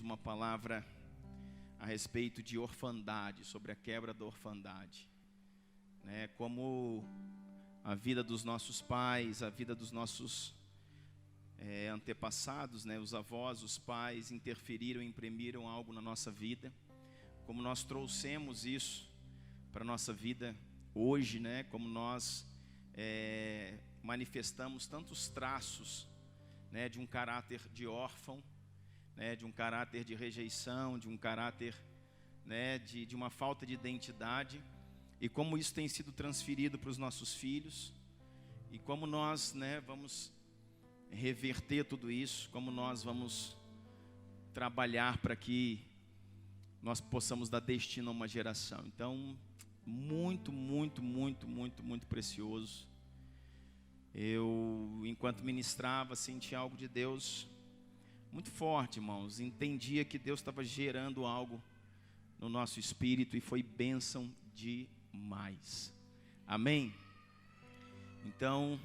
Uma palavra a respeito de orfandade, sobre a quebra da orfandade, né? Como a vida dos nossos pais, a vida dos nossos antepassados, né? Os avós, os pais interferiram, imprimiram algo na nossa vida, como nós trouxemos isso para a nossa vida hoje, né? Como nós manifestamos tantos traços, né? De um caráter de órfão, né, de um caráter de rejeição, de um caráter, né, de uma falta de identidade, e como isso tem sido transferido para os nossos filhos, e como nós, né, vamos reverter tudo isso, como nós vamos trabalhar para que nós possamos dar destino a uma geração. Então, muito precioso. Eu, enquanto ministrava, senti algo de Deus muito forte, irmãos. Entendia que Deus estava gerando algo no nosso espírito e foi bênção demais. Amém? Então,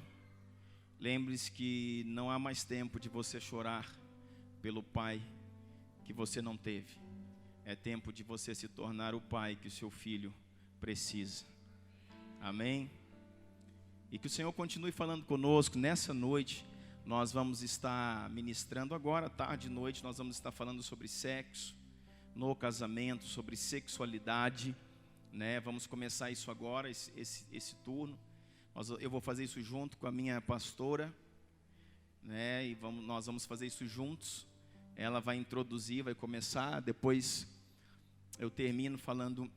lembre-se que não há mais tempo de você chorar pelo pai que você não teve. É tempo de você se tornar o pai que o seu filho precisa. Amém? E que o Senhor continue falando conosco nessa noite. Nós vamos estar ministrando agora, tarde e noite, nós vamos estar falando sobre sexo no casamento, sobre sexualidade, né? Vamos começar isso agora, esse turno. Eu vou fazer isso junto com a minha pastora, né? E nós vamos fazer isso juntos. Ela vai introduzir, vai começar, depois eu termino falando,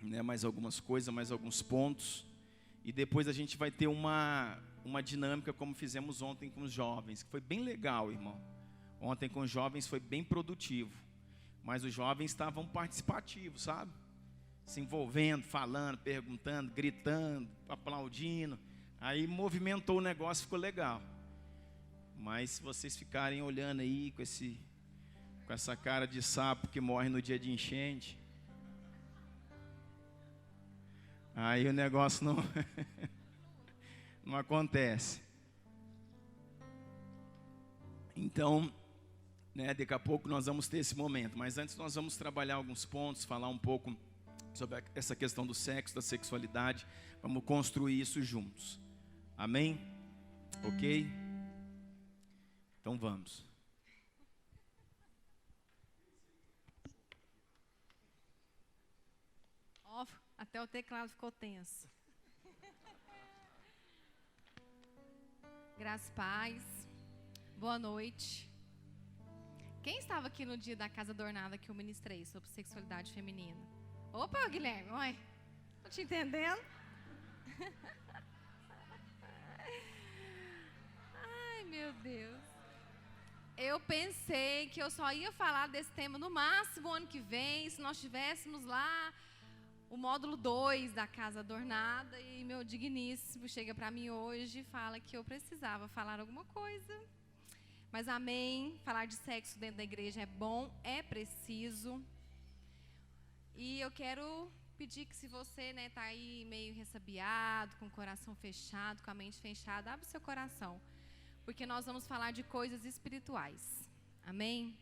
né, mais algumas coisas, mais alguns pontos. E depois a gente vai ter uma dinâmica como fizemos ontem com os jovens, que foi bem legal, irmão. Ontem com os jovens foi bem produtivo, mas os jovens estavam participativos, sabe? Se envolvendo, falando, perguntando, gritando, aplaudindo. Aí movimentou o negócio, ficou legal. Mas se vocês ficarem olhando aí com essa cara de sapo que morre no dia de enchente, aí o negócio não acontece. Então, né, daqui a pouco nós vamos ter esse momento. Mas antes nós vamos trabalhar alguns pontos, falar um pouco sobre essa questão do sexo, da sexualidade. Vamos construir isso juntos. Amém? Ok? Então vamos. Até o teclado ficou tenso. Graças, paz. Boa noite. Quem estava aqui no dia da casa adornada que eu ministrei sobre sexualidade feminina? Opa, Guilherme, oi. Tô te entendendo? Ai, meu Deus. Eu pensei que eu só ia falar desse tema no máximo ano que vem, se nós tivéssemos lá o módulo 2 da casa adornada, e meu digníssimo chega para mim hoje e fala que eu precisava falar alguma coisa. Mas amém, falar de sexo dentro da igreja é bom, é preciso. E eu quero pedir que, se você, né, tá aí meio ressabiado, com o coração fechado, com a mente fechada, abre seu coração, porque nós vamos falar de coisas espirituais. Amém?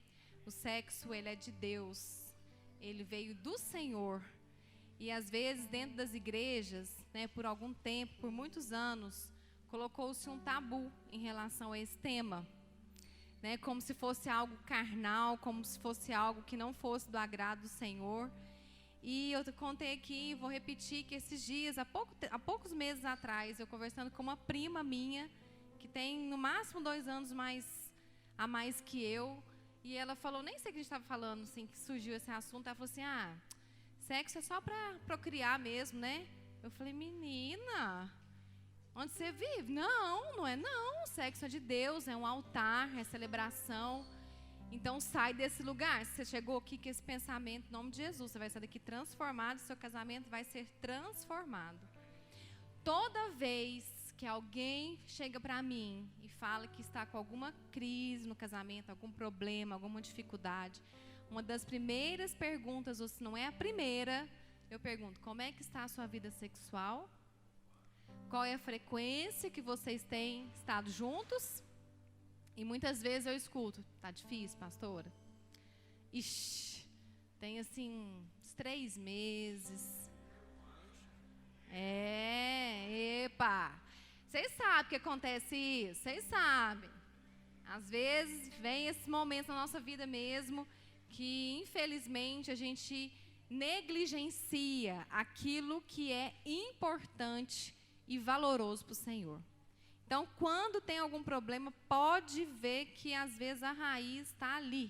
O sexo, ele é de Deus, ele veio do Senhor. E às vezes dentro das igrejas, né, por algum tempo, por muitos anos, colocou-se um tabu em relação a esse tema, né, como se fosse algo carnal, como se fosse algo que não fosse do agrado do Senhor. E eu contei aqui, vou repetir, que esses dias, há poucos meses atrás, eu conversando com uma prima minha, que tem no máximo 2 anos a mais que eu, e ela falou, nem sei o que a gente estava falando, assim, que surgiu esse assunto, ela falou assim, sexo é só para procriar mesmo, né? Eu falei, menina, onde você vive? Não é não. Sexo é de Deus, é um altar, é celebração. Então sai desse lugar. Se você chegou aqui com esse pensamento, em nome de Jesus, você vai sair daqui transformado, seu casamento vai ser transformado. Toda vez que alguém chega para mim e fala que está com alguma crise no casamento, algum problema, alguma dificuldade, uma das primeiras perguntas, ou se não é a primeira, eu pergunto, como é que está a sua vida sexual? Qual é a frequência que vocês têm estado juntos? E muitas vezes eu escuto, tá difícil, pastora? Ixi, tem assim, uns 3 meses. Epa. Vocês sabem que acontece isso, vocês sabem. Às vezes vem esse momento na nossa vida mesmo que, infelizmente, a gente negligencia aquilo que é importante e valoroso para o Senhor. Então, quando tem algum problema, pode ver que às vezes a raiz está ali.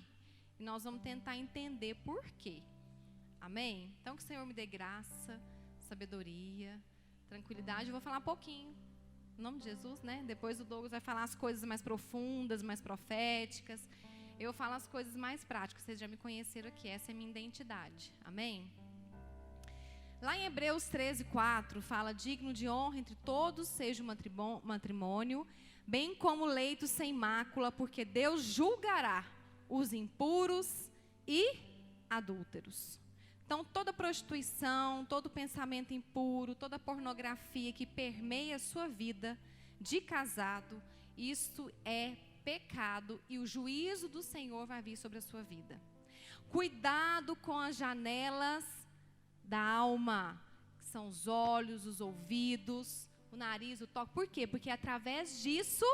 E nós vamos tentar entender por quê. Amém? Então, que o Senhor me dê graça, sabedoria, tranquilidade. Eu vou falar um pouquinho, em nome de Jesus, né? Depois o Douglas vai falar as coisas mais profundas, mais proféticas. Eu falo as coisas mais práticas. Vocês já me conheceram aqui, essa é a minha identidade. Amém? Lá em Hebreus 13:4 fala: digno de honra entre todos seja o matrimônio, bem como leito sem mácula, porque Deus julgará os impuros e adúlteros. Então, toda prostituição, todo pensamento impuro, toda pornografia que permeia a sua vida de casado, isso é pecado e o juízo do Senhor vai vir sobre a sua vida. Cuidado com as janelas da alma, que são os olhos, os ouvidos, o nariz, o toque. Por quê? Porque é através disso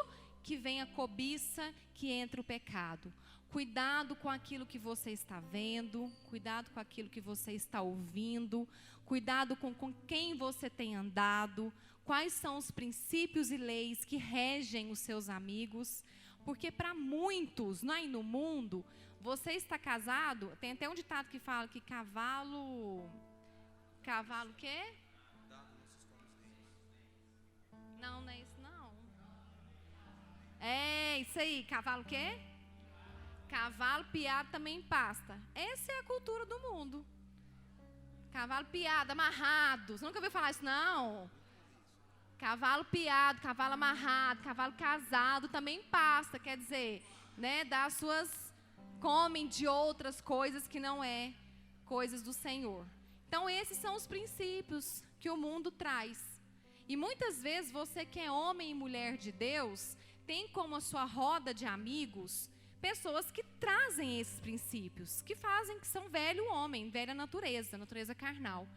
que vem a cobiça, que entra o pecado. Cuidado com aquilo que você está vendo, cuidado com aquilo que você está ouvindo, cuidado com quem você tem andado, quais são os princípios e leis que regem os seus amigos, porque para muitos, não é, no mundo, você está casado, tem até um ditado que fala que cavalo o quê? Não, não é isso não. É isso aí, cavalo o quê? Cavalo piado também pasta. Essa é a cultura do mundo. Cavalo piado, amarrado. Você nunca ouviu falar isso, não? Cavalo piado, cavalo amarrado, cavalo casado também pasta. Quer dizer, né, comem de outras coisas que não é coisas do Senhor. Então, esses são os princípios que o mundo traz. E muitas vezes você que é homem e mulher de Deus, tem como a sua roda de amigos pessoas que trazem esses princípios, que fazem que são velho homem, velha natureza carnal.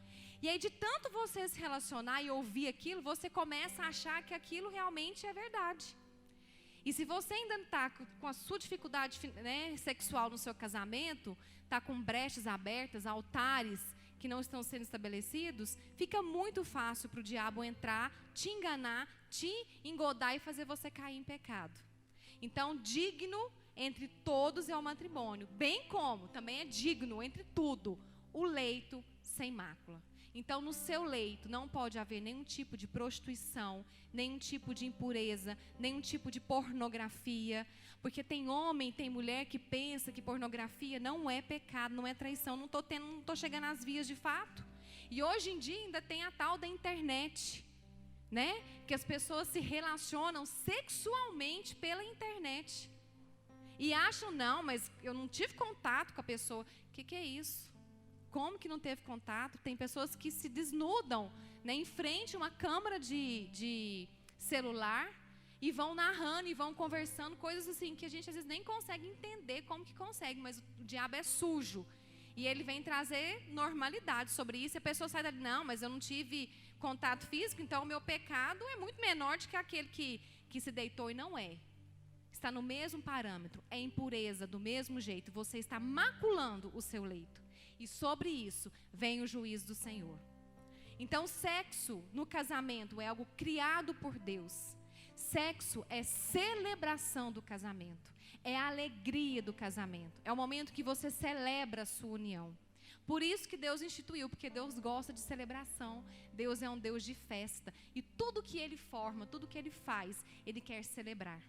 E aí, de tanto você se relacionar e ouvir aquilo, você começa a achar que aquilo realmente é verdade. E se você ainda está com a sua dificuldade, né, sexual no seu casamento, está com brechas abertas, altares que não estão sendo estabelecidos, fica muito fácil para o diabo entrar, te enganar, te engodar e fazer você cair em pecado. Então, digno entre todos é o matrimônio, bem como também é digno entre tudo o leito sem mácula. Então, no seu leito não pode haver nenhum tipo de prostituição, nenhum tipo de impureza, nenhum tipo de pornografia, porque tem homem, tem mulher que pensa que pornografia não é pecado, não é traição. Não estou chegando às vias de fato. E hoje em dia ainda tem a tal da internet, né? Que as pessoas se relacionam sexualmente pela internet. E acham, não, mas eu não tive contato com a pessoa. O que é isso? Como que não teve contato? Tem pessoas que se desnudam, né, em frente a uma câmera de celular e vão narrando e vão conversando, coisas assim que a gente às vezes nem consegue entender como que consegue, mas o diabo é sujo. E ele vem trazer normalidade sobre isso, e a pessoa sai dali, não, mas eu não tive contato físico, então o meu pecado é muito menor do que aquele que se deitou, e não é. Está no mesmo parâmetro, é impureza do mesmo jeito, você está maculando o seu leito. E sobre isso vem o juízo do Senhor. Então, sexo no casamento é algo criado por Deus. Sexo é celebração do casamento, é a alegria do casamento, é o momento que você celebra a sua união. Por isso que Deus instituiu, porque Deus gosta de celebração, Deus é um Deus de festa, e tudo que Ele forma, tudo que Ele faz, Ele quer celebrar.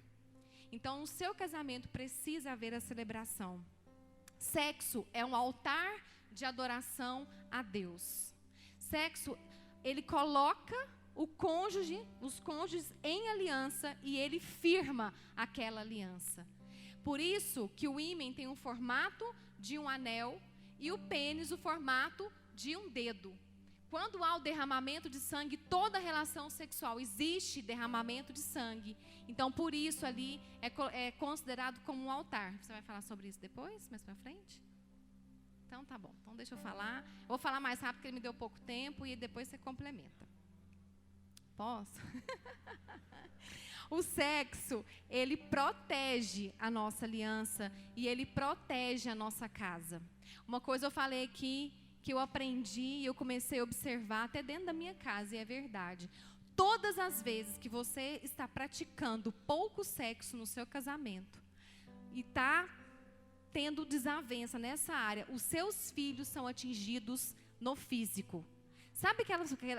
Então, no seu casamento precisa haver a celebração. Sexo é um altar de adoração a Deus. Sexo, ele coloca os cônjuges em aliança e ele firma aquela aliança. Por isso que o ímen tem um formato de um anel e o pênis o formato de um dedo. Quando há o derramamento de sangue, toda relação sexual existe derramamento de sangue. Então, por isso ali é considerado como um altar. Você vai falar sobre isso depois, mais para frente? Então tá bom, então deixa eu falar. Eu vou falar mais rápido porque ele me deu pouco tempo e depois você complementa. Posso? O sexo, ele protege a nossa aliança e ele protege a nossa casa. Uma coisa eu falei aqui que eu aprendi e eu comecei a observar até dentro da minha casa, e é verdade. Todas as vezes que você está praticando pouco sexo no seu casamento e está tendo desavença nessa área, os seus filhos são atingidos no físico. Sabe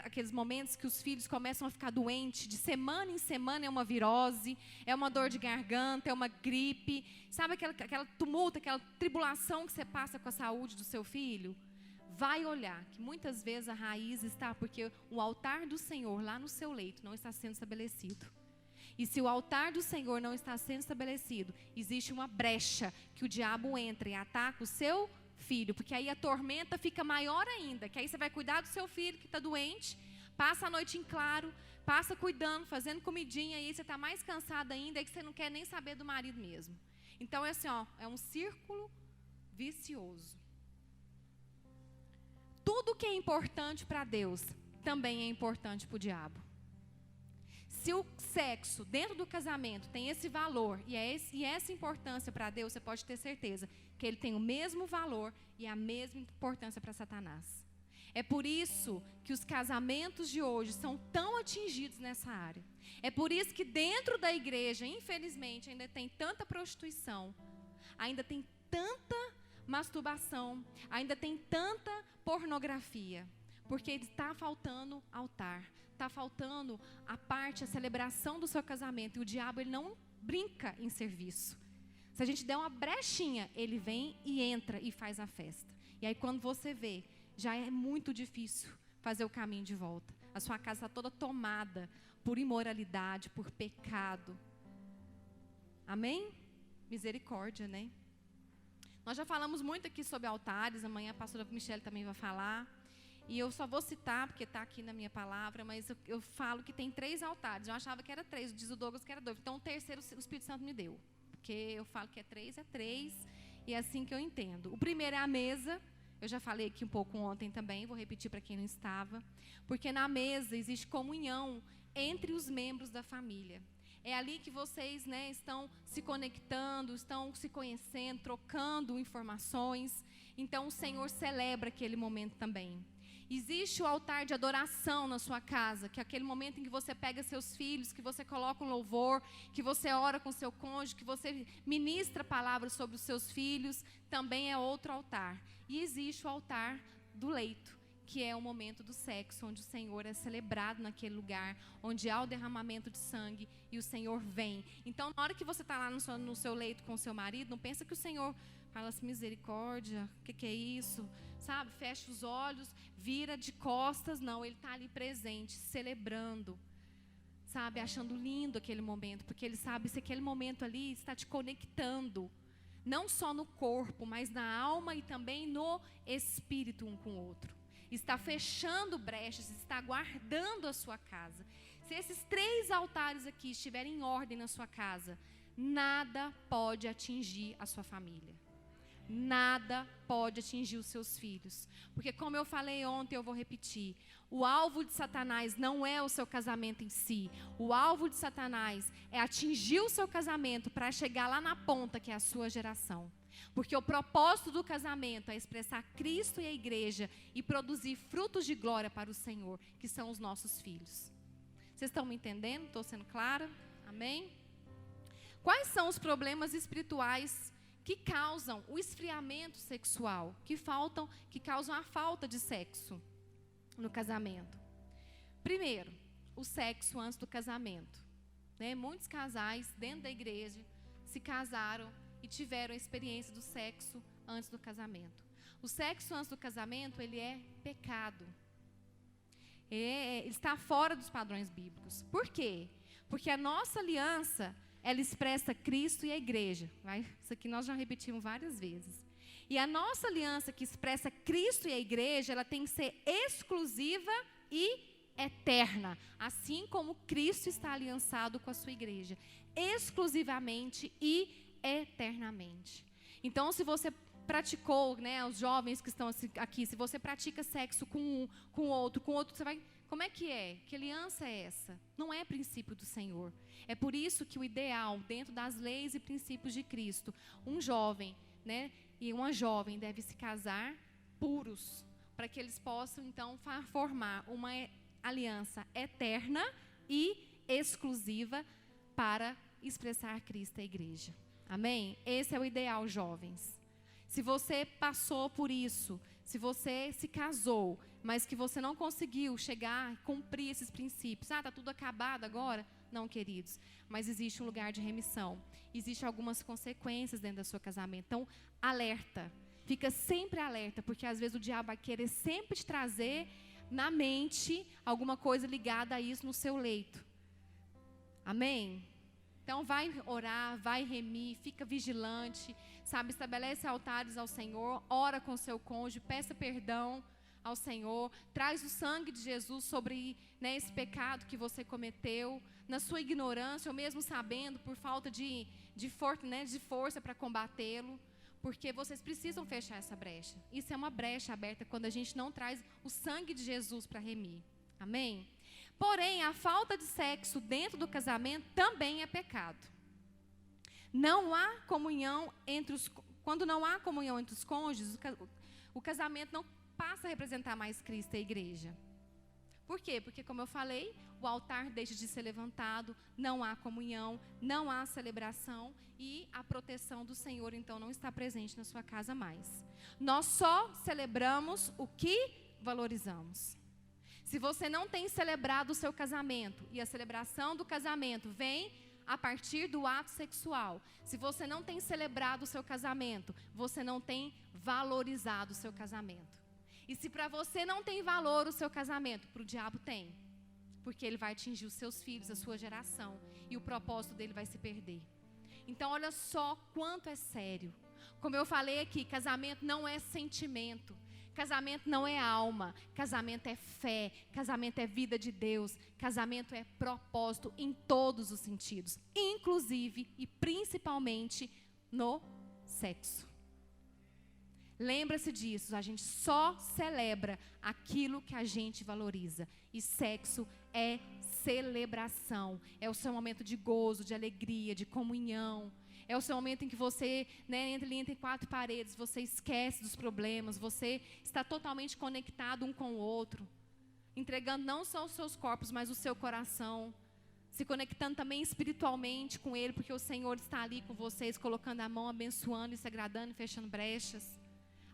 aqueles momentos que os filhos começam a ficar doentes, de semana em semana é uma virose, é uma dor de garganta, é uma gripe, sabe aquela tumulto, aquela tribulação que você passa com a saúde do seu filho? Vai olhar, que muitas vezes a raiz está porque o altar do Senhor lá no seu leito não está sendo estabelecido. E se o altar do Senhor não está sendo estabelecido, existe uma brecha que o diabo entra e ataca o seu filho, porque aí a tormenta fica maior ainda, que aí você vai cuidar do seu filho que está doente, passa a noite em claro, passa cuidando, fazendo comidinha, e aí você está mais cansado ainda, e que você não quer nem saber do marido mesmo. Então é assim, é um círculo vicioso. Tudo que é importante para Deus também é importante para o diabo. Se o sexo dentro do casamento tem esse valor e essa importância para Deus, você pode ter certeza que ele tem o mesmo valor e a mesma importância para Satanás. É por isso que os casamentos de hoje são tão atingidos nessa área. É por isso que dentro da igreja, infelizmente, ainda tem tanta prostituição, ainda tem tanta masturbação, ainda tem tanta pornografia, porque está faltando altar. Está faltando a celebração do seu casamento. E o diabo, ele não brinca em serviço. Se a gente der uma brechinha, ele vem e entra e faz a festa. E aí quando você vê, já é muito difícil fazer o caminho de volta. A sua casa está toda tomada por imoralidade, por pecado. Amém? Misericórdia, né? Nós já falamos muito aqui sobre altares. Amanhã a pastora Michele também vai falar. E eu só vou citar, porque está aqui na minha palavra, mas eu falo que tem 3 altares. Eu achava que era 3, diz o Douglas que era 2. Então, o terceiro o Espírito Santo me deu. Porque eu falo que é 3, e é assim que eu entendo. O primeiro é a mesa. Eu já falei aqui um pouco ontem também, vou repetir para quem não estava. Porque na mesa existe comunhão entre os membros da família. É ali que vocês, né, estão se conectando, estão se conhecendo, trocando informações. Então, o Senhor celebra aquele momento também. Existe o altar de adoração na sua casa, que é aquele momento em que você pega seus filhos, que você coloca um louvor, que você ora com seu cônjuge, que você ministra palavras sobre os seus filhos, também é outro altar. E existe o altar do leito, que é o momento do sexo, onde o Senhor é celebrado naquele lugar, onde há o derramamento de sangue e o Senhor vem. Então, na hora que você está lá no seu leito com o seu marido, não pensa que o Senhor fala assim, misericórdia, o que é isso? Sabe, fecha os olhos, vira de costas. Não, ele está ali presente, celebrando, sabe, achando lindo aquele momento, porque ele sabe se aquele momento ali está te conectando, não só no corpo, mas na alma e também no espírito um com o outro. Está fechando brechas, está guardando a sua casa. Se esses 3 altares aqui estiverem em ordem na sua casa, nada pode atingir a sua família. Nada pode atingir os seus filhos. Porque como eu falei ontem, eu vou repetir. O alvo de Satanás não é o seu casamento em si. O alvo de Satanás é atingir o seu casamento para chegar lá na ponta, que é a sua geração. Porque o propósito do casamento é expressar Cristo e a igreja e produzir frutos de glória para o Senhor, que são os nossos filhos. Vocês estão me entendendo? Estou sendo clara? Amém? Quais são os problemas espirituais que causam o esfriamento sexual, que causam a falta de sexo no casamento? Primeiro, o sexo antes do casamento. Né? Muitos casais dentro da igreja se casaram e tiveram a experiência do sexo antes do casamento. O sexo antes do casamento, ele é pecado. Ele está fora dos padrões bíblicos. Por quê? Porque a nossa aliança, ela expressa Cristo e a igreja. Isso aqui nós já repetimos várias vezes. E a nossa aliança que expressa Cristo e a igreja, ela tem que ser exclusiva e eterna. Assim como Cristo está aliançado com a sua igreja. Exclusivamente e eternamente. Então, se você praticou, né, os jovens que estão aqui, se você pratica sexo com outro, você vai... Como é que é? Que aliança é essa? Não é princípio do Senhor. É por isso que o ideal, dentro das leis e princípios de Cristo, um jovem, né, e uma jovem deve se casar puros, para que eles possam, então, formar uma aliança eterna e exclusiva para expressar Cristo à igreja. Amém? Esse é o ideal, jovens. Se você passou por isso, se você se casou, mas que você não conseguiu chegar, cumprir esses princípios, está tudo acabado agora? Não, queridos, mas existe um lugar de remissão, existem algumas consequências dentro do seu casamento. Então, alerta, fica sempre alerta, porque às vezes o diabo vai querer sempre te trazer na mente alguma coisa ligada a isso no seu leito. Amém? Então, vai orar, vai remir, fica vigilante, sabe, estabelece altares ao Senhor, ora com seu cônjuge, peça perdão ao Senhor, traz o sangue de Jesus sobre, né, esse pecado que você cometeu, na sua ignorância, ou mesmo sabendo, por falta de força para combatê-lo, porque vocês precisam fechar essa brecha. Isso é uma brecha aberta quando a gente não traz o sangue de Jesus para remir. Amém? Porém, a falta de sexo dentro do casamento também é pecado. Não há comunhão quando não há comunhão entre os cônjuges, o casamento não passa a representar mais Cristo e a igreja. Por quê? Porque, como eu falei, o altar deixa de ser levantado, não há comunhão, não há celebração e a proteção do Senhor, então, não está presente na sua casa mais. Nós só celebramos o que valorizamos. Se você não tem celebrado o seu casamento, e a celebração do casamento vem a partir do ato sexual, se você não tem celebrado o seu casamento, você não tem valorizado o seu casamento. E se para você não tem valor o seu casamento, para o diabo tem. Porque ele vai atingir os seus filhos, a sua geração, e o propósito dele vai se perder. Então, olha só quanto é sério. Como eu falei aqui, casamento não é sentimento. Casamento não é alma, casamento é fé, casamento é vida de Deus, casamento é propósito em todos os sentidos, inclusive e principalmente no sexo. Lembra-se disso, a gente só celebra aquilo que a gente valoriza, e sexo é celebração, é o seu momento de gozo, de alegria, de comunhão. É o seu momento em que você, né, entra ali entre quatro paredes, você esquece dos problemas, você está totalmente conectado um com o outro, entregando não só os seus corpos, mas o seu coração, se conectando também espiritualmente com Ele, porque o Senhor está ali com vocês, colocando a mão, abençoando e se agradando e fechando brechas.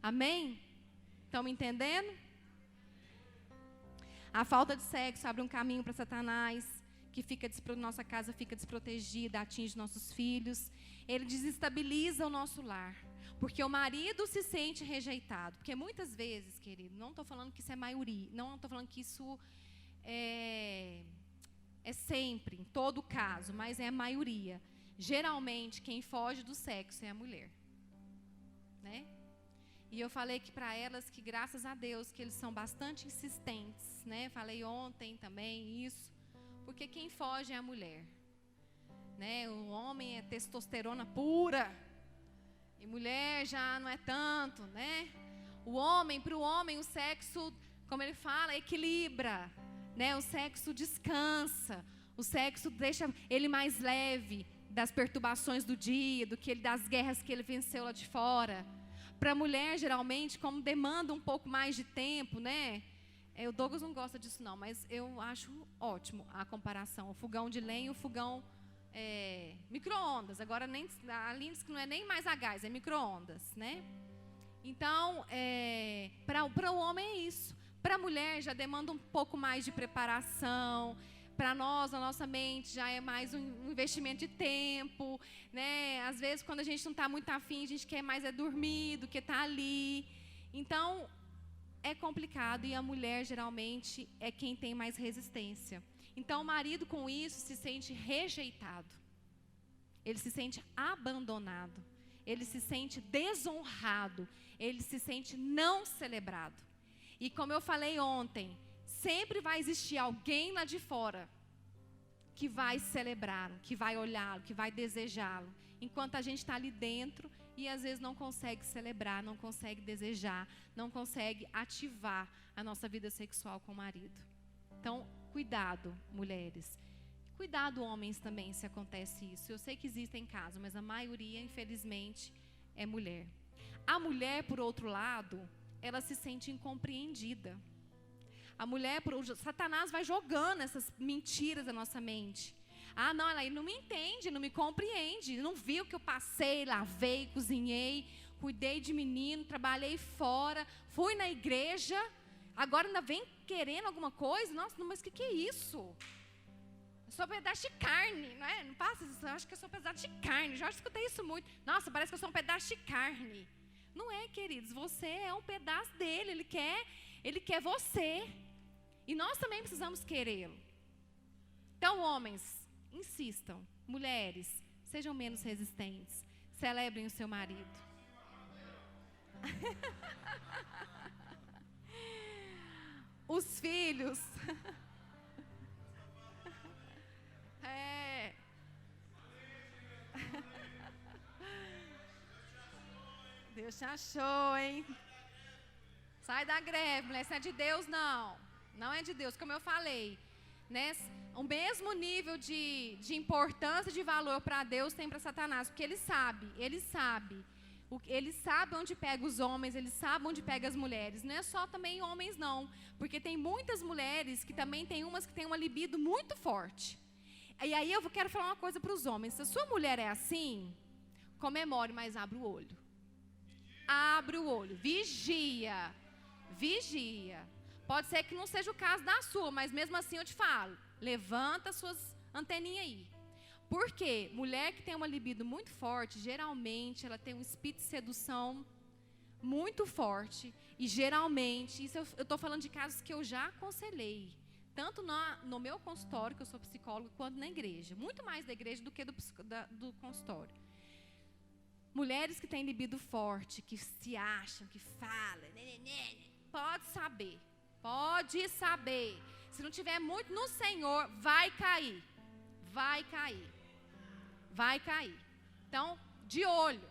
Amém? Estão me entendendo? A falta de sexo abre um caminho para Satanás, que nossa casa fica desprotegida, atinge nossos filhos. Ele desestabiliza o nosso lar, porque o marido se sente rejeitado. Porque muitas vezes, querido, não estou falando que isso é maioria, não estou falando que isso é sempre, em todo caso, mas é a maioria. Geralmente, quem foge do sexo é a mulher, né? E eu falei que para elas que, graças a Deus, que eles são bastante insistentes, né? Falei ontem também isso, porque quem foge é a mulher. Né? O homem é testosterona pura, e mulher já não é tanto, né? Para o homem, o sexo, como ele fala, equilibra, né? O sexo descansa, o sexo deixa ele mais leve das perturbações do dia, das guerras que ele venceu lá de fora. Para a mulher, geralmente, como demanda um pouco mais de tempo, né? O Douglas não gosta disso não, mas eu acho ótimo a comparação, o fogão de lenha e o fogão micro-ondas. Agora a Aline diz que não é nem mais a gás, é micro-ondas, né? Então, para o homem é isso. Para a mulher já demanda um pouco mais de preparação. Para nós, a nossa mente já é mais um investimento de tempo, né? Às vezes, quando a gente não está muito afim, a gente quer mais dormir do que estar ali. Então, é complicado, e a mulher geralmente é quem tem mais resistência. Então, o marido, com isso, se sente rejeitado. Ele se sente abandonado. Ele se sente desonrado. Ele se sente não celebrado. E como eu falei ontem, sempre vai existir alguém lá de fora que vai celebrá-lo, que vai olhá-lo, que vai desejá-lo. Enquanto a gente está ali dentro, e às vezes não consegue celebrar, não consegue desejar, não consegue ativar a nossa vida sexual com o marido. Então, cuidado, mulheres. Cuidado, homens, também, se acontece isso. Eu sei que existem casos, mas a maioria, infelizmente, é mulher. A mulher, por outro lado, ela se sente incompreendida. A mulher, Satanás vai jogando essas mentiras na nossa mente. Ah, não, ele não me entende, não me compreende, não viu que eu passei, lavei, cozinhei, cuidei de menino, trabalhei fora, fui na igreja, agora ainda vem querendo alguma coisa? Nossa, mas o que é isso? Eu sou um pedaço de carne, não é? Não passa isso, eu acho que eu sou um pedaço de carne, já escutei isso muito. Nossa, parece que eu sou um pedaço de carne. Não é, queridos, você é um pedaço dele, ele quer você. E nós também precisamos querê-lo. Então, homens, insistam. Mulheres, sejam menos resistentes. Celebrem o seu marido. Os filhos. É. Deus te achou, hein? Sai da greve, mulher. Isso não é de Deus, não. Não é de Deus, como eu falei. Né? O mesmo nível de importância e de valor para Deus tem para Satanás. Porque ele sabe. Ele sabe onde pega os homens, ele sabe onde pega as mulheres. Não é só também homens, não. Porque tem muitas mulheres que também tem umas que têm uma libido muito forte. E aí eu quero falar uma coisa para os homens. Se a sua mulher é assim, comemore, mas abra o olho. Abre o olho. Vigia. Pode ser que não seja o caso da sua, mas mesmo assim eu te falo. Levanta suas anteninhas aí. Por quê? Mulher que tem uma libido muito forte, geralmente ela tem um espírito de sedução muito forte. E geralmente, isso eu estou falando de casos que eu já aconselhei. Tanto no meu consultório, que eu sou psicóloga, quanto na igreja. Muito mais da igreja do que do consultório. Mulheres que têm libido forte, que se acham, que falam, pode saber. Se não tiver muito no Senhor, vai cair. Então, de olho.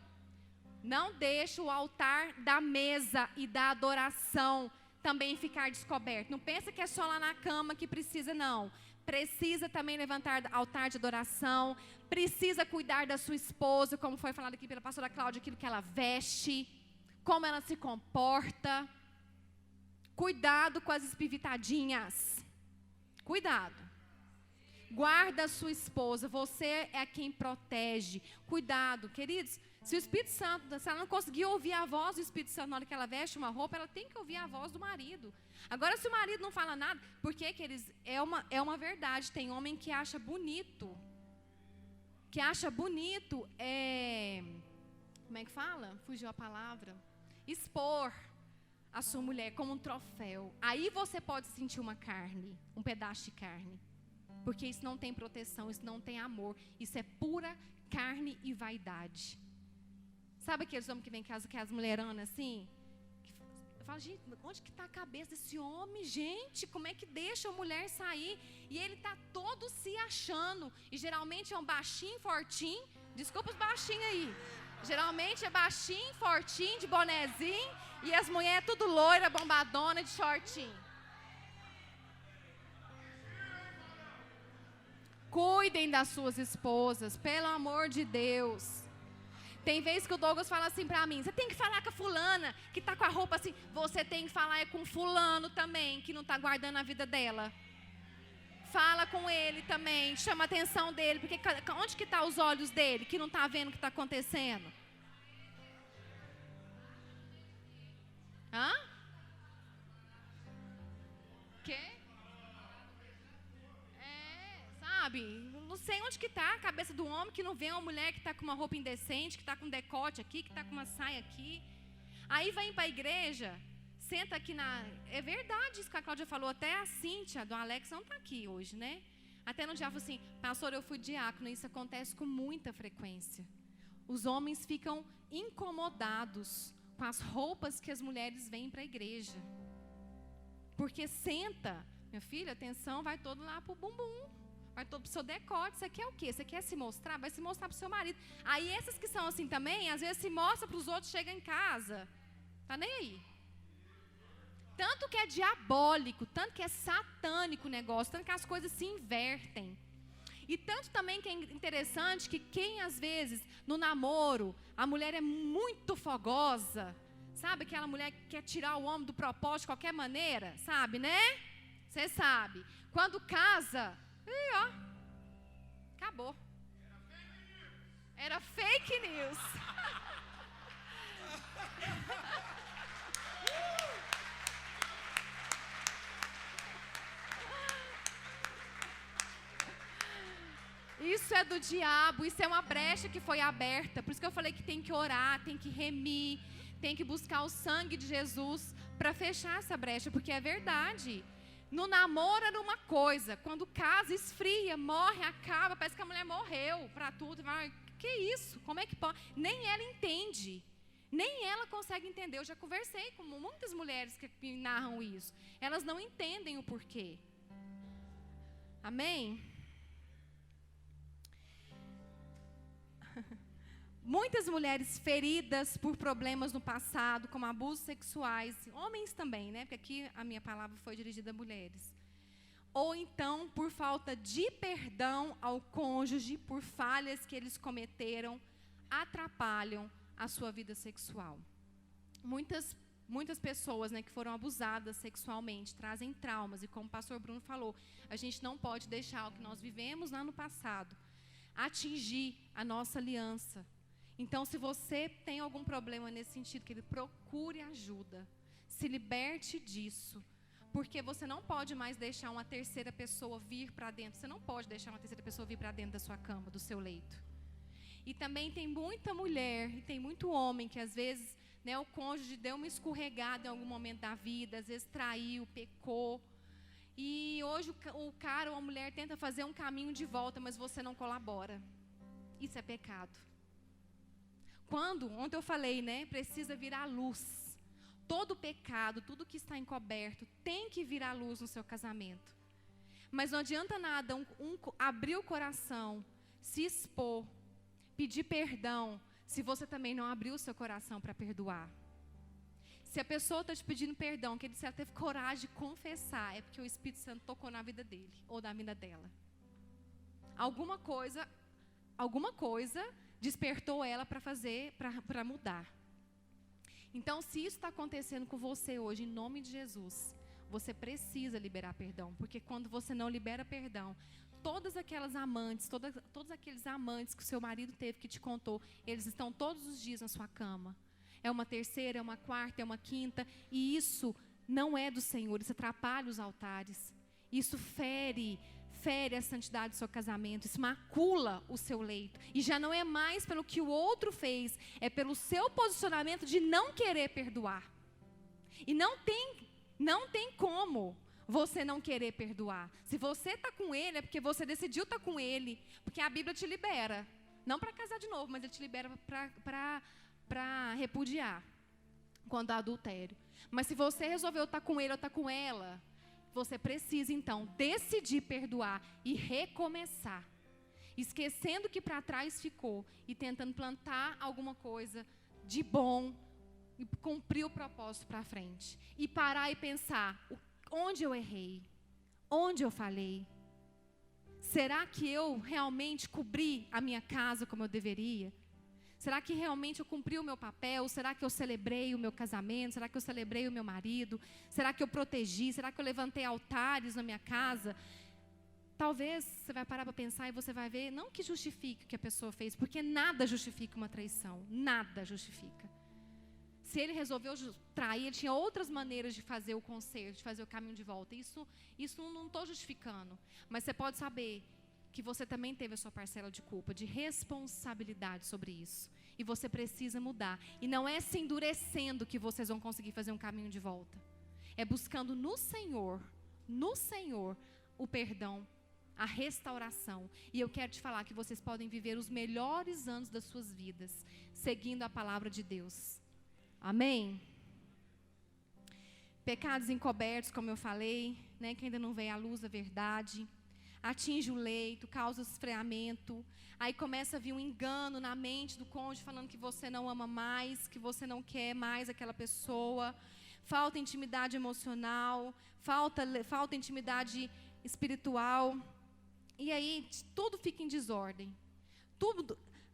Não deixe o altar da mesa e da adoração também ficar descoberto. Não pensa que é só lá na cama que precisa, não. Precisa também levantar altar de adoração. Precisa cuidar da sua esposa, como foi falado aqui pela pastora Cláudia, aquilo que ela veste, como ela se comporta. Cuidado com as espivitadinhas. Cuidado. Guarda a sua esposa. Você é quem protege. Cuidado, queridos. Se o Espírito Santo, se ela não conseguir ouvir a voz do Espírito Santo na hora que ela veste uma roupa, ela tem que ouvir a voz do marido. Agora, se o marido não fala nada, porque, queridos, é uma verdade. Tem homem que acha bonito. Como é que fala? Fugiu a palavra. Expor a sua mulher como um troféu. Aí você pode sentir uma carne, um pedaço de carne. Porque isso não tem proteção, isso não tem amor. Isso é pura carne e vaidade. Sabe aqueles homens que vêm em casa, que é as mulheranas assim? Eu falo, gente, onde que está a cabeça desse homem, gente? Como é que deixa a mulher sair? E ele está todo se achando. E geralmente é um baixinho, fortinho. Desculpa os baixinhos aí. Geralmente é baixinho, fortinho, de bonezinho. E as mulheres tudo loira, bombadona, de shortinho. Cuidem das suas esposas, pelo amor de Deus. Tem vezes que o Douglas fala assim pra mim, você tem que falar com a fulana, que tá com a roupa assim. Você tem que falar com fulano também, que não tá guardando a vida dela. Fala com ele também, chama a atenção dele, porque onde que tá os olhos dele, que não tá vendo o que tá acontecendo? Hã? Quê? Não sei onde que está a cabeça do homem que não vê uma mulher que está com uma roupa indecente, que está com um decote aqui, que está com uma saia aqui. Aí vem para a igreja, senta aqui na... É verdade isso que a Cláudia falou, até a Cíntia do Alex não está aqui hoje, né? Até no dia falou assim, pastor, eu fui diácono, isso acontece com muita frequência. Os homens ficam incomodados com as roupas que as mulheres vêm para a igreja. Porque senta, minha filha, atenção, vai todo lá para o bumbum. vai todo pro seu decote. Você quer o quê? Você quer se mostrar? Vai se mostrar pro seu marido. Aí essas que são assim também, às vezes se mostra pros outros, chega em casa, tá nem aí. Tanto que é diabólico, tanto que é satânico o negócio, tanto que as coisas se invertem. E tanto também que é interessante que quem às vezes no namoro, a mulher é muito fogosa, sabe? Aquela mulher que quer tirar o homem do propósito de qualquer maneira, sabe, né? Você sabe. Quando casa, ó, acabou. Era fake news. Isso é do diabo, isso é uma brecha que foi aberta. Por isso que eu falei que tem que orar, tem que remir, tem que buscar o sangue de Jesus para fechar essa brecha, porque é verdade. No namoro era uma coisa, quando casa, esfria, morre, acaba, parece que a mulher morreu para tudo. Que isso? Como é que pode? Nem ela entende, nem ela consegue entender. Eu já conversei com muitas mulheres que me narram isso. Elas não entendem o porquê. Amém? Muitas mulheres feridas por problemas no passado, como abusos sexuais, homens também, né? Porque aqui a minha palavra foi dirigida a mulheres. Ou então por falta de perdão ao cônjuge, por falhas que eles cometeram, atrapalham a sua vida sexual. Muitas pessoas, né, que foram abusadas sexualmente trazem traumas, e como o pastor Bruno falou, a gente não pode deixar o que nós vivemos lá no passado atingir a nossa aliança. Então, se você tem algum problema nesse sentido, querido, procure ajuda, se liberte disso, porque você não pode mais deixar uma terceira pessoa vir para dentro, você não pode deixar uma terceira pessoa vir para dentro da sua cama, do seu leito. E também tem muita mulher, e tem muito homem que às vezes, né, o cônjuge deu uma escorregada em algum momento da vida, às vezes traiu, pecou, e hoje o cara ou a mulher tenta fazer um caminho de volta, mas você não colabora. Isso é pecado. Ontem eu falei, né, precisa vir à luz. Todo pecado, tudo que está encoberto, tem que vir à luz no seu casamento. Mas não adianta nada abrir o coração, se expor, pedir perdão, se você também não abrir o seu coração para perdoar. Se a pessoa está te pedindo perdão, que se ela teve coragem de confessar, é porque o Espírito Santo tocou na vida dele ou na vida dela. Alguma coisa despertou ela para fazer, para mudar. Então, se isso está acontecendo com você hoje, em nome de Jesus, você precisa liberar perdão, porque quando você não libera perdão, todos aqueles amantes que o seu marido teve, que te contou, eles estão todos os dias na sua cama. É uma terceira, é uma quarta, é uma quinta, e isso não é do Senhor, isso atrapalha os altares, isso fere a santidade do seu casamento, isso macula o seu leito, e já não é mais pelo que o outro fez, é pelo seu posicionamento de não querer perdoar, e não tem como você não querer perdoar. Se você está com ele, é porque você decidiu estar com ele, porque a Bíblia te libera, não para casar de novo, mas ele te libera para repudiar, quando há adultério. Mas se você resolveu estar com ele ou estar com ela, você precisa então decidir perdoar e recomeçar, esquecendo o que para trás ficou e tentando plantar alguma coisa de bom e cumprir o propósito para frente. E parar e pensar, onde eu errei? Onde eu falhei? Será que eu realmente cobri a minha casa como eu deveria? Será que realmente eu cumpri o meu papel? Será que eu celebrei o meu casamento? Será que eu celebrei o meu marido? Será que eu protegi? Será que eu levantei altares na minha casa? Talvez você vai parar para pensar e você vai ver, não que justifique o que a pessoa fez, porque nada justifica uma traição, nada justifica. Se ele resolveu trair, ele tinha outras maneiras de fazer o conserto, de fazer o caminho de volta. Isso não estou justificando, mas você pode saber que você também teve a sua parcela de culpa, de responsabilidade sobre isso. E você precisa mudar. E não é se endurecendo que vocês vão conseguir fazer um caminho de volta. É buscando no Senhor, o perdão, a restauração. E eu quero te falar que vocês podem viver os melhores anos das suas vidas, seguindo a palavra de Deus. Amém? Pecados encobertos, como eu falei, né, que ainda não veio à luz da verdade. atinge o leito, causa esfriamento. Aí começa a vir um engano na mente do cônjuge, falando que você não ama mais, que você não quer mais aquela pessoa. Falta intimidade emocional, falta intimidade espiritual. E aí tudo fica em desordem.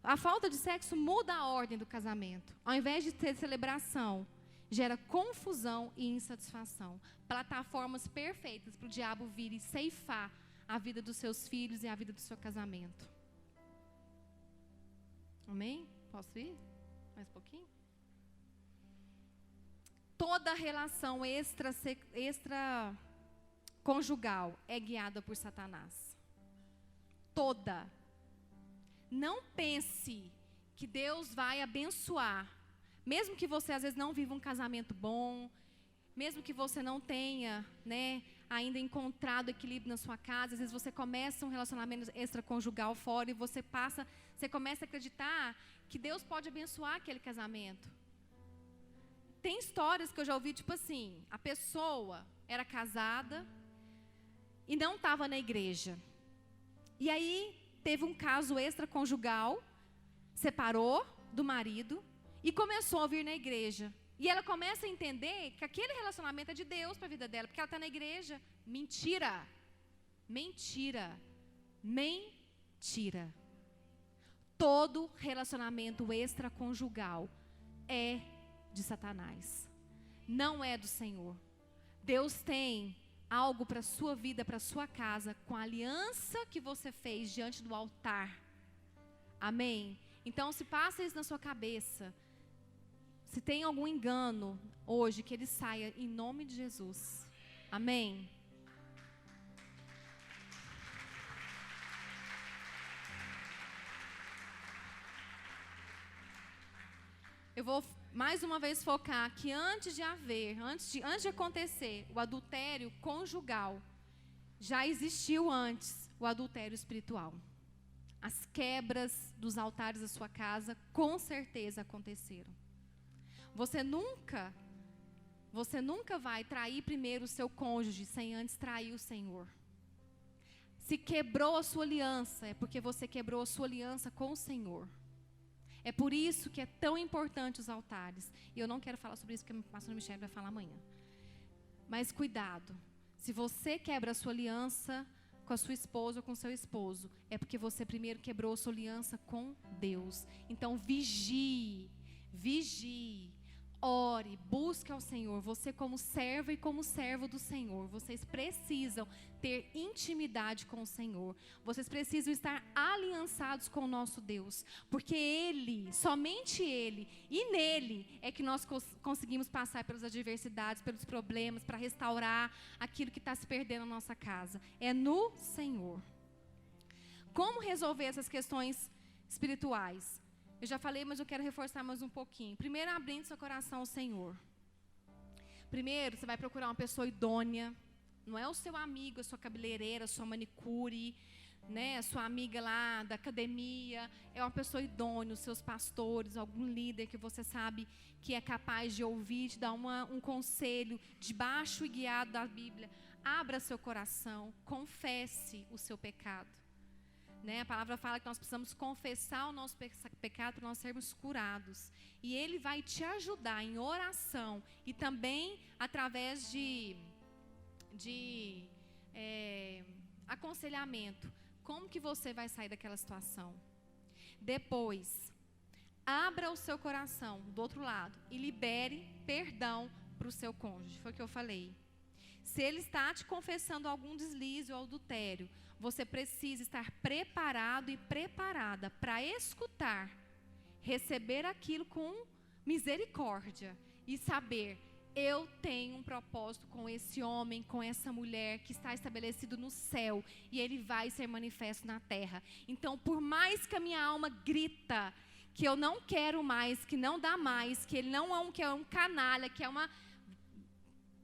A falta de sexo muda a ordem do casamento. Ao invés de ter celebração, gera confusão e insatisfação. Plataformas perfeitas para o diabo vir e ceifar a vida dos seus filhos e a vida do seu casamento. Amém? Posso ir? Mais um pouquinho? Toda relação extraconjugal é guiada por Satanás. Toda. Não pense que Deus vai abençoar. Mesmo que você às vezes não viva um casamento bom, mesmo que você não tenha, ainda encontrado equilíbrio na sua casa, às vezes você começa um relacionamento extraconjugal fora e você começa a acreditar que Deus pode abençoar aquele casamento. Tem histórias que eu já ouvi, tipo assim, a pessoa era casada e não estava na igreja. E aí teve um caso extraconjugal, separou do marido e começou a vir na igreja. E ela começa a entender que aquele relacionamento é de Deus para a vida dela, porque ela está na igreja. Mentira. Mentira. Mentira. Todo relacionamento extraconjugal é de Satanás. Não é do Senhor. Deus tem algo para a sua vida, para a sua casa, com a aliança que você fez diante do altar. Amém? Então, se passa isso na sua cabeça, se tem algum engano hoje, que ele saia em nome de Jesus. Amém? Eu vou mais uma vez focar que antes de acontecer o adultério conjugal, já existiu antes o adultério espiritual. As quebras dos altares da sua casa com certeza aconteceram. Você nunca vai trair primeiro o seu cônjuge sem antes trair o Senhor. Se quebrou a sua aliança, é porque você quebrou a sua aliança com o Senhor. É por isso que é tão importante os altares. E eu não quero falar sobre isso, porque o pastor Michel vai falar amanhã. Mas cuidado. Se você quebra a sua aliança com a sua esposa ou com o seu esposo, é porque você primeiro quebrou a sua aliança com Deus. Então vigie. Ore, busque ao Senhor. Você como serva e como servo do Senhor, vocês precisam ter intimidade com o Senhor. Vocês precisam estar aliançados com o nosso Deus, porque Ele, somente Ele, e nele é que nós conseguimos passar pelas adversidades, pelos problemas, para restaurar aquilo que está se perdendo na nossa casa. É no Senhor. Como resolver essas questões espirituais? Eu já falei, mas eu quero reforçar mais um pouquinho. Primeiro, abrindo seu coração ao Senhor. Primeiro, você vai procurar uma pessoa idônea. Não é o seu amigo, a sua cabeleireira, a sua manicure, a sua amiga lá da academia. É uma pessoa idônea, os seus pastores, algum líder que você sabe que é capaz de ouvir, te dar um conselho debaixo e guiado da Bíblia. Abra seu coração, confesse o seu pecado. A palavra fala que nós precisamos confessar o nosso pecado para nós sermos curados. E Ele vai te ajudar em oração e também através de aconselhamento. Como que você vai sair daquela situação? Depois, abra o seu coração do outro lado e libere perdão para o seu cônjuge. Foi o que eu falei. Se ele está te confessando algum deslize ou adultério, você precisa estar preparado e preparada para escutar, receber aquilo com misericórdia e saber, eu tenho um propósito com esse homem, com essa mulher que está estabelecido no céu e ele vai ser manifesto na terra. Então, por mais que a minha alma grita que eu não quero mais, que não dá mais, que ele não é que é um canalha, que é uma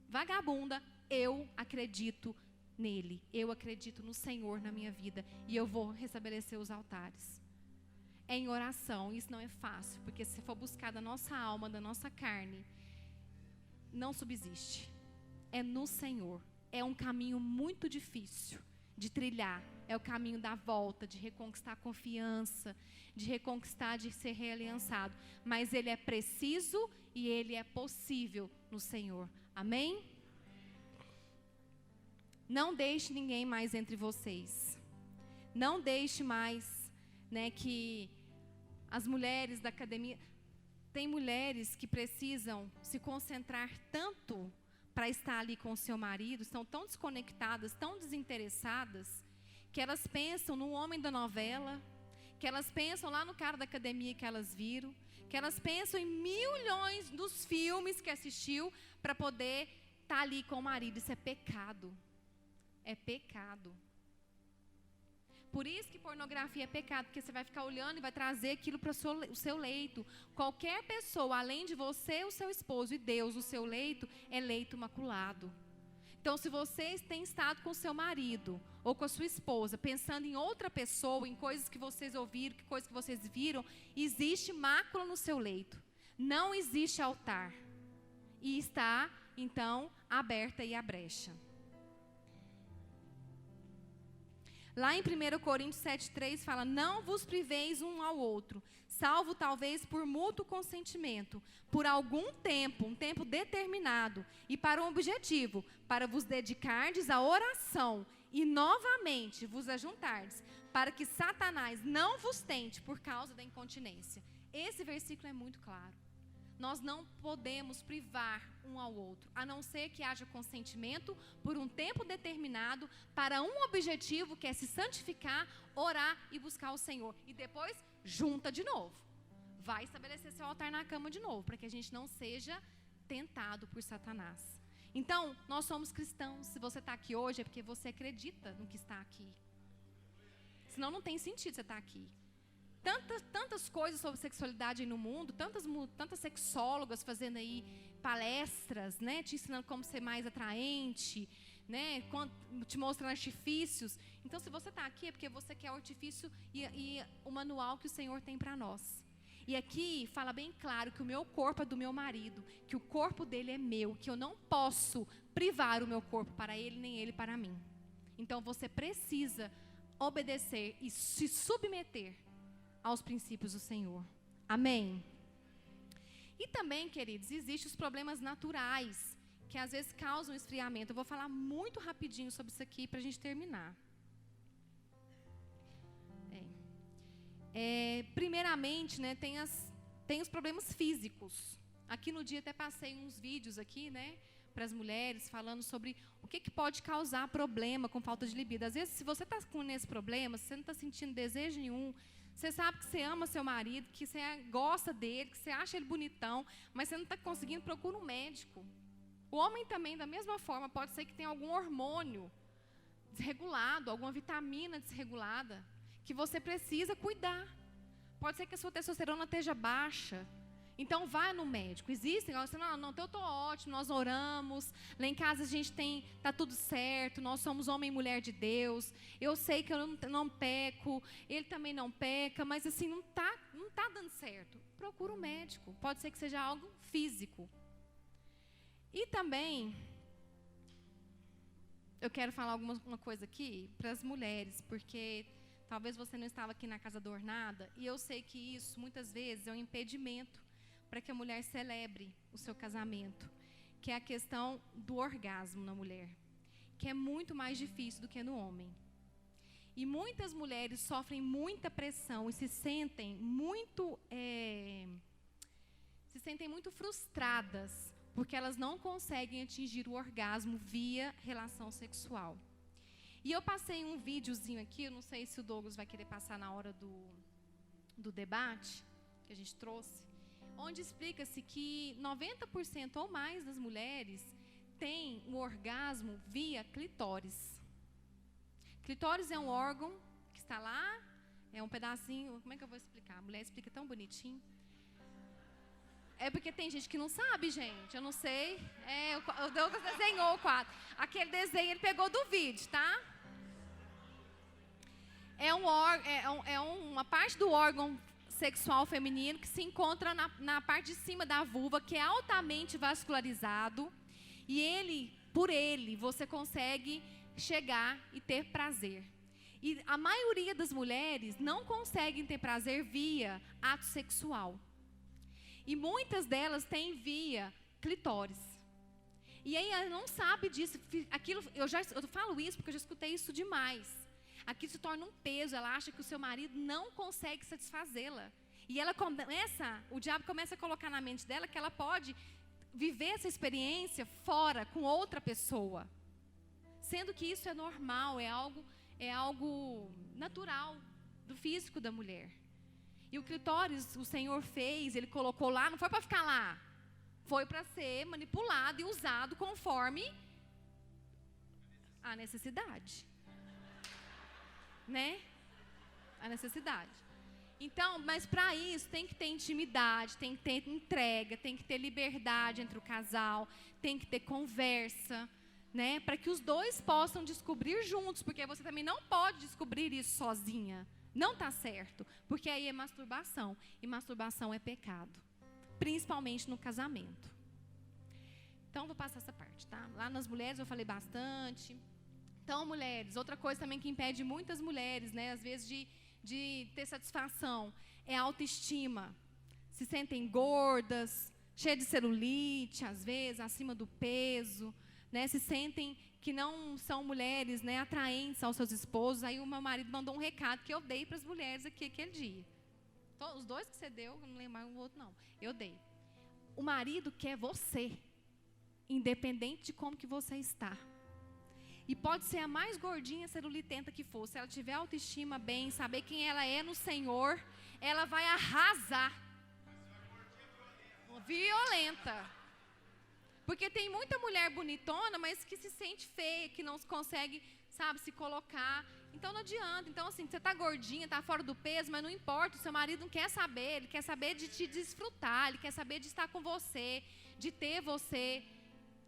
vagabunda, eu acredito nele, eu acredito no Senhor na minha vida e eu vou restabelecer os altares. É em oração, isso não é fácil, porque se for buscar da nossa alma, da nossa carne, não subsiste. É no Senhor, é um caminho muito difícil de trilhar. É o caminho da volta, de reconquistar a confiança, de reconquistar, de ser realiançado. Mas ele é preciso e ele é possível no Senhor. Amém? Não deixe ninguém mais entre vocês. Não deixe mais, né, que as mulheres da academia... Tem mulheres que precisam se concentrar tanto para estar ali com o seu marido, estão tão desconectadas, tão desinteressadas, que elas pensam no homem da novela, que elas pensam lá no cara da academia que elas viram, que elas pensam em milhões dos filmes que assistiu para poder estar ali com o marido. Isso é pecado. É pecado. Por isso que pornografia é pecado, porque você vai ficar olhando e vai trazer aquilo para o seu leito. Qualquer pessoa, além de você, o seu esposo e Deus, o seu leito, é leito imaculado. Então, se vocês têm estado com o seu marido ou com a sua esposa, pensando em outra pessoa, em coisas que vocês ouviram, coisas que vocês viram, existe mácula no seu leito. Não existe altar. E está, então, aberta aí a brecha. Lá em 1 Coríntios 7,3 fala: não vos priveis um ao outro, salvo talvez por mútuo consentimento, por algum tempo, um tempo determinado, e para um objetivo, para vos dedicardes à oração, e novamente vos ajuntardes, para que Satanás não vos tente por causa da incontinência. Esse versículo é muito claro. Nós não podemos privar um ao outro, a não ser que haja consentimento por um tempo determinado para um objetivo, que é se santificar, orar e buscar o Senhor. E depois, junta de novo. Vai estabelecer seu altar na cama de novo, para que a gente não seja tentado por Satanás. Então, nós somos cristãos. Se você está aqui hoje, é porque você acredita no que está aqui. Senão não tem sentido você estar aqui. Tantas coisas sobre sexualidade aí no mundo, tantas sexólogas fazendo aí palestras, né, te ensinando como ser mais atraente, né, te mostrando artifícios. Então, se você está aqui, é porque você quer o artifício e o manual que o Senhor tem para nós. E aqui fala bem claro que o meu corpo é do meu marido, que o corpo dele é meu, que eu não posso privar o meu corpo para ele, nem ele para mim. Então, você precisa obedecer e se submeter aos princípios do Senhor. Amém? E também, queridos, existem os problemas naturais, que às vezes causam esfriamento. Eu vou falar muito rapidinho sobre isso aqui para a gente terminar. Primeiramente, né, tem os problemas físicos. Aqui no dia até passei uns vídeos aqui, né, para as mulheres, falando sobre o que pode causar problema com falta de libido. Às vezes, se você está com esse problema, se você não está sentindo desejo nenhum, você sabe que você ama seu marido, que você gosta dele, que você acha ele bonitão, mas você não está conseguindo, procura um médico. O homem também, da mesma forma, pode ser que tenha algum hormônio desregulado, alguma vitamina desregulada, que você precisa cuidar. Pode ser que a sua testosterona esteja baixa. Então, vá no médico. Existem, você não, eu estou ótimo, nós oramos, lá em casa a gente está tudo certo, nós somos homem e mulher de Deus, eu sei que eu não peco, ele também não peca, mas assim, não tá dando certo. Procura um médico, pode ser que seja algo físico. E também, eu quero falar uma coisa aqui para as mulheres, porque talvez você não estava aqui na Casa Adornada, e eu sei que isso, muitas vezes, é um impedimento para que a mulher celebre o seu casamento, que é a questão do orgasmo na mulher, que é muito mais difícil do que no homem. E muitas mulheres sofrem muita pressão e se sentem muito frustradas, porque elas não conseguem atingir o orgasmo via relação sexual. E eu passei um videozinho aqui, eu não sei se o Douglas vai querer passar na hora do debate que a gente trouxe, onde explica-se que 90% ou mais das mulheres têm o orgasmo via clitóris. Clitóris é um órgão que está lá, é um pedacinho, como é que eu vou explicar? A mulher explica tão bonitinho. É porque tem gente que não sabe, gente, eu não sei. O Douglas desenhou o quadro. Aquele desenho ele pegou do vídeo, tá? É uma parte do órgão sexual feminino que se encontra na parte de cima da vulva, que é altamente vascularizado, e por ele você consegue chegar e ter prazer. E a maioria das mulheres não conseguem ter prazer via ato sexual. E muitas delas têm via clitóris. E aí ela não sabe disso. Eu falo isso porque eu já escutei isso demais. Aquilo se torna um peso. Ela acha que o seu marido não consegue satisfazê-la. E o diabo começa a colocar na mente dela que ela pode viver essa experiência fora, com outra pessoa. Sendo que isso é normal, é algo natural do físico da mulher. E o clitóris, o Senhor fez, Ele colocou lá, não foi para ficar lá. Foi para ser manipulado e usado conforme a necessidade. Né? A necessidade. Então, mas para isso tem que ter intimidade, tem que ter entrega, tem que ter liberdade entre o casal, tem que ter conversa, né? Para que os dois possam descobrir juntos, porque você também não pode descobrir isso sozinha. Não está certo, porque aí é masturbação, e masturbação é pecado, principalmente no casamento. Então, vou passar essa parte, tá? Lá nas mulheres eu falei bastante. Então, mulheres, outra coisa também que impede muitas mulheres, né, às vezes de ter satisfação, é a autoestima. Se sentem gordas, cheias de celulite, às vezes, acima do peso, né, se sentem que não são mulheres, né, atraentes aos seus esposos. Aí o meu marido mandou um recado que eu dei para as mulheres aqui aquele dia. Os dois que você deu, eu não lembro mais o outro não, eu dei. O marido quer você, independente de como que você está. E pode ser a mais gordinha celulitenta que for, se ela tiver autoestima bem, saber quem ela é no Senhor, ela vai arrasar. Violenta. Porque tem muita mulher bonitona, mas que se sente feia, que não consegue, sabe, se colocar. Então não adianta. Então assim, você está gordinha, está fora do peso, mas não importa, o seu marido não quer saber, ele quer saber de te desfrutar, ele quer saber de estar com você, de ter você.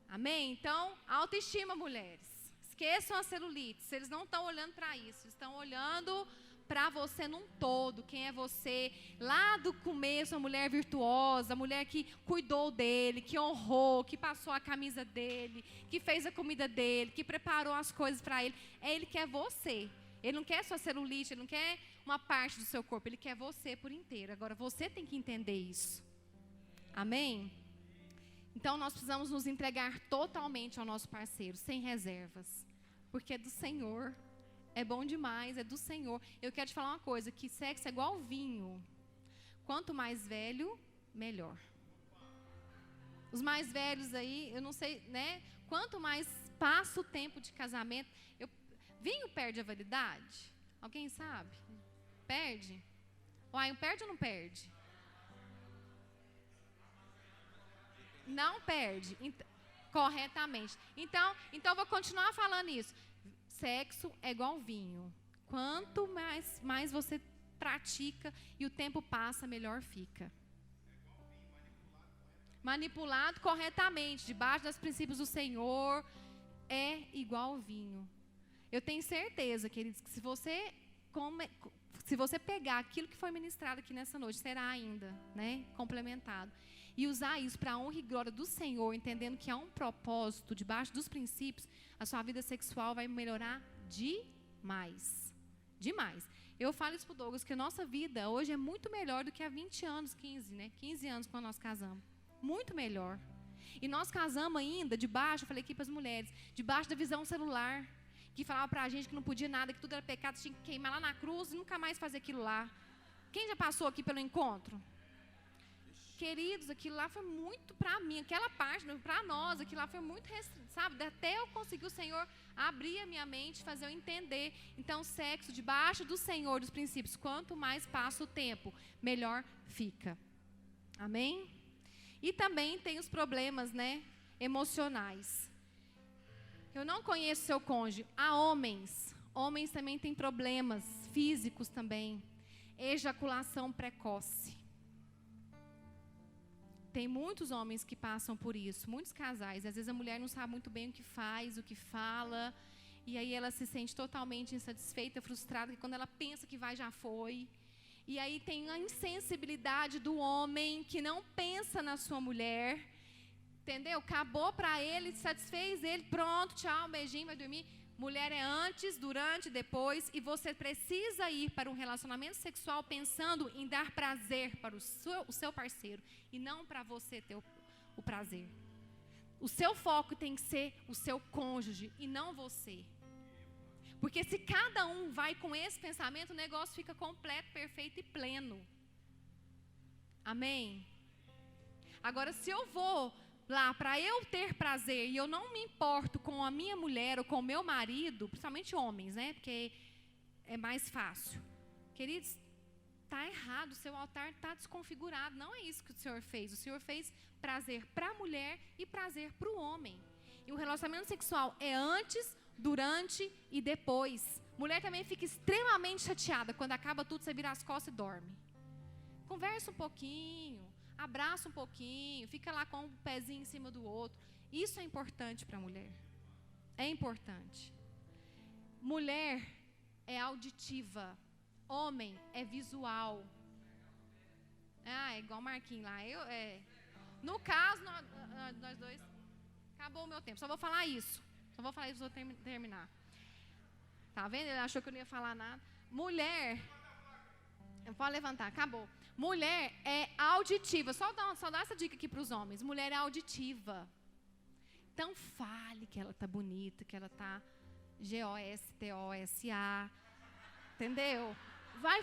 Amém? Então, autoestima, mulheres. Esqueçam a celulite. Se eles não estão olhando para isso, estão olhando para você num todo. Quem é você? Lá do começo, a mulher virtuosa, a mulher que cuidou dele, que honrou, que passou a camisa dele, que fez a comida dele, que preparou as coisas para ele. Ele quer você. Ele não quer sua celulite, ele não quer uma parte do seu corpo, ele quer você por inteiro. Agora, você tem que entender isso. Amém? Então, nós precisamos nos entregar totalmente ao nosso parceiro, sem reservas. Porque é do Senhor, é bom demais, é do Senhor. Eu quero te falar uma coisa, que sexo é igual vinho. Quanto mais velho, melhor. Os mais velhos aí, eu não sei, né? Quanto mais passa o tempo de casamento... Vinho perde a validade? Alguém sabe? Perde? Uai, perde ou não perde? Não perde. Corretamente. Então eu vou continuar falando isso. Sexo é igual vinho. Quanto mais você pratica e o tempo passa, melhor fica. Manipulado corretamente, debaixo dos princípios do Senhor, é igual vinho. Eu tenho certeza, queridos, que se você pegar aquilo que foi ministrado aqui nessa noite, será ainda, né, complementado. E usar isso para a honra e glória do Senhor, entendendo que há um propósito debaixo dos princípios, a sua vida sexual vai melhorar demais. Demais. Eu falo isso para o Douglas, que a nossa vida hoje é muito melhor do que há 20 anos, 15, né? 15 anos quando nós casamos. Muito melhor. E nós casamos ainda debaixo, eu falei aqui para as mulheres, debaixo da visão celular, que falava para a gente que não podia nada, que tudo era pecado, tinha que queimar lá na cruz e nunca mais fazer aquilo lá. Quem já passou aqui pelo encontro? Queridos, aquilo lá foi muito para mim, aquela parte, para nós, aquilo lá foi muito restrito, sabe? Até eu conseguir o Senhor abrir a minha mente, fazer eu entender. Então, sexo debaixo do Senhor, dos princípios, quanto mais passa o tempo, melhor fica. Amém? E também tem os problemas, né, emocionais. Eu não conheço seu cônjuge. Há homens também têm problemas físicos também. Ejaculação precoce. Tem muitos homens que passam por isso, muitos casais. Às vezes a mulher não sabe muito bem o que faz, o que fala, e aí ela se sente totalmente insatisfeita, frustrada, que quando ela pensa que vai, já foi. E aí tem a insensibilidade do homem que não pensa na sua mulher, entendeu? Acabou para ele, satisfez ele, pronto, tchau, beijinho, vai dormir. Mulher é antes, durante, depois, e você precisa ir para um relacionamento sexual pensando em dar prazer para o seu parceiro e não para você ter o prazer. O seu foco tem que ser o seu cônjuge e não você. Porque se cada um vai com esse pensamento, o negócio fica completo, perfeito e pleno. Amém? Agora, se eu vou lá para eu ter prazer e eu não me importo com a minha mulher ou com o meu marido, principalmente homens, né? Porque é mais fácil. Queridos, está errado, o seu altar está desconfigurado. Não é isso que o Senhor fez. O Senhor fez prazer para a mulher e prazer para o homem. E o relacionamento sexual é antes, durante e depois. Mulher também fica extremamente chateada quando acaba tudo, você vira as costas e dorme. Conversa um pouquinho, abraça um pouquinho, fica lá com um pezinho em cima do outro. Isso é importante para a mulher. É importante. Mulher é auditiva. Homem é visual. Ah, é igual o Marquinhos lá. No caso, nós dois, acabou o meu tempo. Só vou falar isso. Só vou falar isso, vou terminar. Tá vendo? Ele achou que eu não ia falar nada. Mulher, pode levantar, acabou. Mulher é auditiva. Só dá essa dica aqui para os homens. Mulher é auditiva. Então fale que ela tá bonita, que ela tá GOSTOSA. Entendeu? Vai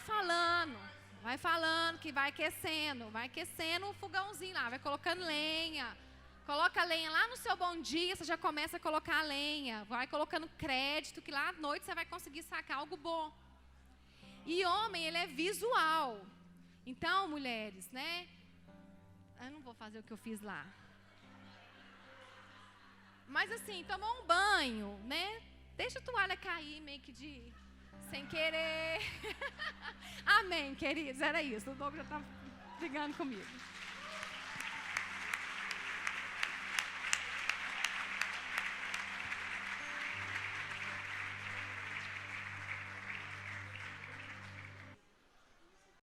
falando que vai aquecendo o fogãozinho lá, vai colocando lenha. Coloca a lenha lá no seu bom dia, você já começa a colocar a lenha. Vai colocando crédito, que lá à noite você vai conseguir sacar algo bom. E homem, ele é visual. Então, mulheres, né? Eu não vou fazer o que eu fiz lá. Mas assim, tomou um banho, né? Deixa a toalha cair meio que sem querer. Amém, queridos, era isso. O Douglas já está brigando comigo.